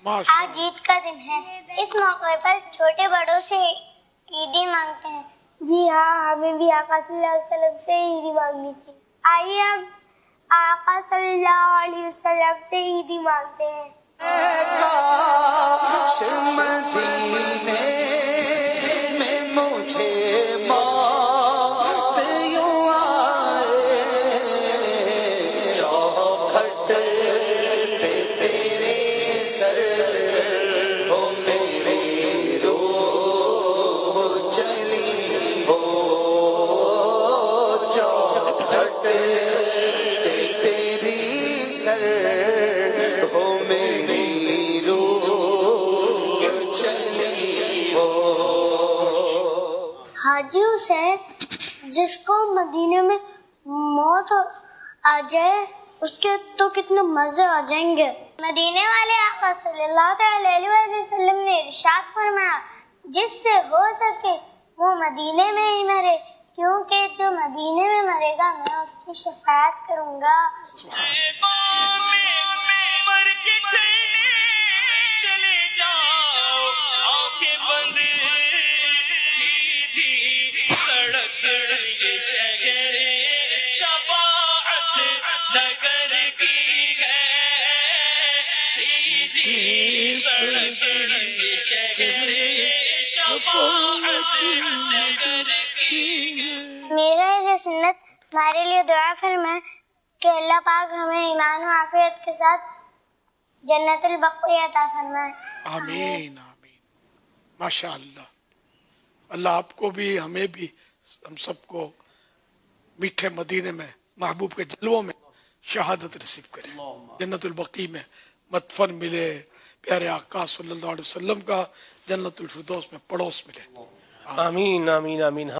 آج عید کا دن ہے، اس موقع پر چھوٹے بڑوں سے عیدی مانگتے ہیں۔ جی ہاں، ہمیں بھی آقا صلی اللہ علیہ وسلم سے عیدی مانگنی چاہیے۔ آئیے اب آقا صلی اللہ علیہ وسلم سے عیدی مانگتے ہیں۔ کاش مدینے میں مجھے موت یوں آئے، چوکھٹ پہ تیرے سر ہو میری روح چلی ہو، چوکھٹ پہ تیری سر ہو میری حاجیوں سے جس کو مدینے میں موت آ جائے اس کے تو کتنے مزے آ جائیں گے۔ مدینے والے آقا صلی اللہ علیہ وسلم نے ارشاد فرمایا، جس سے ہو سکے وہ مدینے میں ہی مرے، کیونکہ جو مدینے میں مرے گا میں اس کی شفاعت کروں گا۔ چلے جاؤ آنکھیں بند سڑک یہ شہر شفاعت نگر کی ہے، سیدھی سڑک یہ شہر شفاعت نگر کی ہے۔ میرا یہ سنت ہمارے لیے دعا فرمائے کہ اللہ پاک ہمیں ایمان و عافیت کے ساتھ جنت البقیع عطا فرمائے۔ آمین آمین، ماشاء اللہ۔ اللہ آپ کو بھی، ہمیں بھی، ہم سب کو میٹھے مدینے میں محبوب کے جلووں میں شہادت نصیب کرے، جنت البقیع میں مدفن ملے، پیارے آقا صلی اللہ علیہ وسلم کا جنت الفردوس میں پڑوس ملے۔ آمین آمین آمین۔